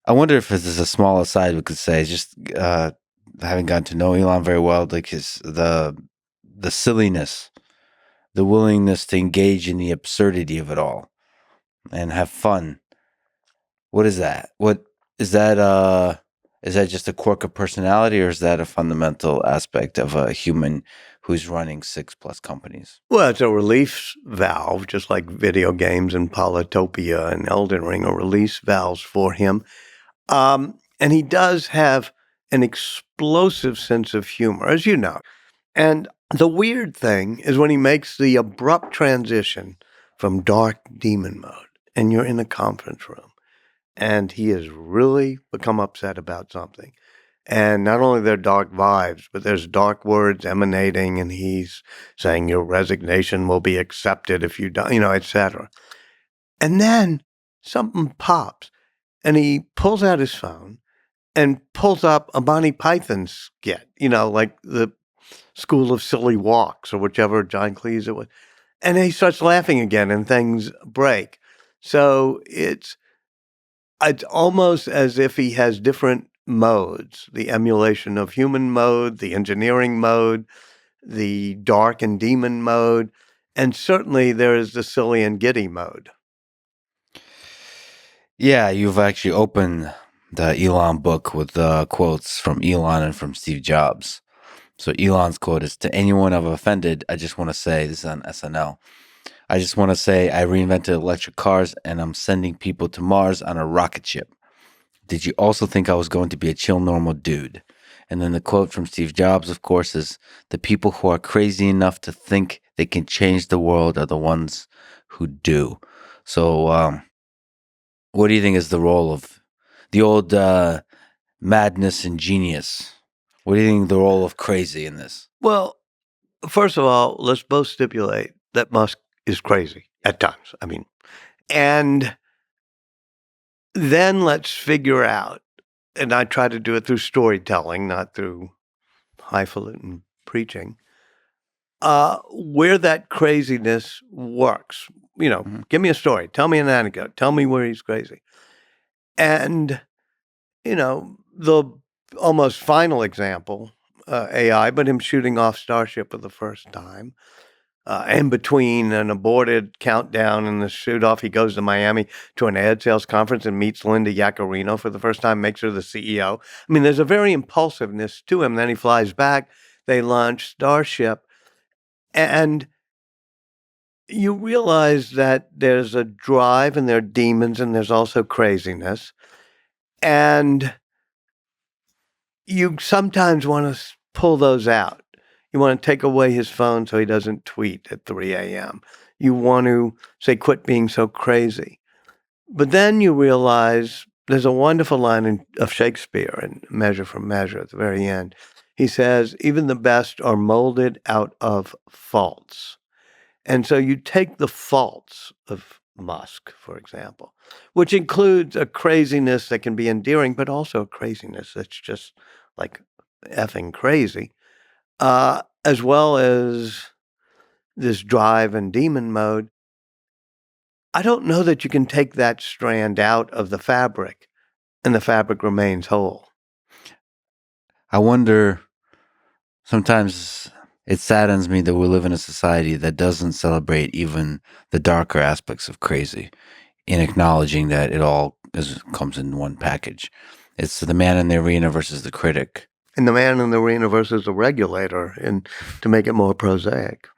I wonder if this is a small aside we could say, just having gotten to know Elon very well, like the silliness, the willingness to engage in the absurdity of it all and have fun. What is that? What is that? Is that just a quirk of personality, or is that a fundamental aspect of a human who's running 6+ companies? Well, it's a release valve, just like video games and Polytopia and Elden Ring are release valves for him. And he does have an explosive sense of humor, as you know. And the weird thing is when he makes the abrupt transition from dark demon mode, and you're in a conference room, and he has really become upset about something. And not only there are dark vibes, but there's dark words emanating, and he's saying your resignation will be accepted if you don't, etc. And then something pops, and he pulls out his phone and pulls up a Monty Python skit, like the School of Silly Walks or whichever John Cleese it was. And he starts laughing again, and things break. So it's almost as if he has different modes, the emulation of human mode, the engineering mode, the dark and demon mode, and certainly there is the silly and giddy mode. Yeah, you've actually opened the Elon book with quotes from Elon and from Steve Jobs. So Elon's quote is, "To anyone I've offended, I just want to say," this is on SNL, "I just want to say I reinvented electric cars and I'm sending people to Mars on a rocket ship. Did you also think I was going to be a chill, normal dude?" And then the quote from Steve Jobs, of course, is, "The people who are crazy enough to think they can change the world are the ones who do." So, what do you think is the role of the old madness and genius? What do you think the role of crazy in this? Well, first of all, let's both stipulate that Musk is crazy at times. And then let's figure out, and I try to do it through storytelling, not through highfalutin preaching, where that craziness works. Give me a story. Tell me an anecdote. Tell me where he's crazy. And, the almost final example, AI, but him shooting off Starship for the first time. In between an aborted countdown and the shoot off, he goes to Miami to an ad sales conference and meets Linda Yaccarino for the first time, makes her the CEO. There's a very impulsiveness to him. Then he flies back. They launch Starship. And you realize that there's a drive and there are demons and there's also craziness. And you sometimes want to pull those out. You want to take away his phone so he doesn't tweet at 3 a.m. You want to say, quit being so crazy. But then you realize there's a wonderful line of Shakespeare in Measure for Measure at the very end. He says, even the best are molded out of faults. And so you take the faults of Musk, for example, which includes a craziness that can be endearing, but also a craziness that's just like effing crazy. As well as this drive and demon mode, I don't know that you can take that strand out of the fabric and the fabric remains whole. I wonder, sometimes it saddens me that we live in a society that doesn't celebrate even the darker aspects of crazy, in acknowledging that it all comes in one package. It's the man in the arena versus the critic. And the man in the arena versus the regulator, and to make it more prosaic.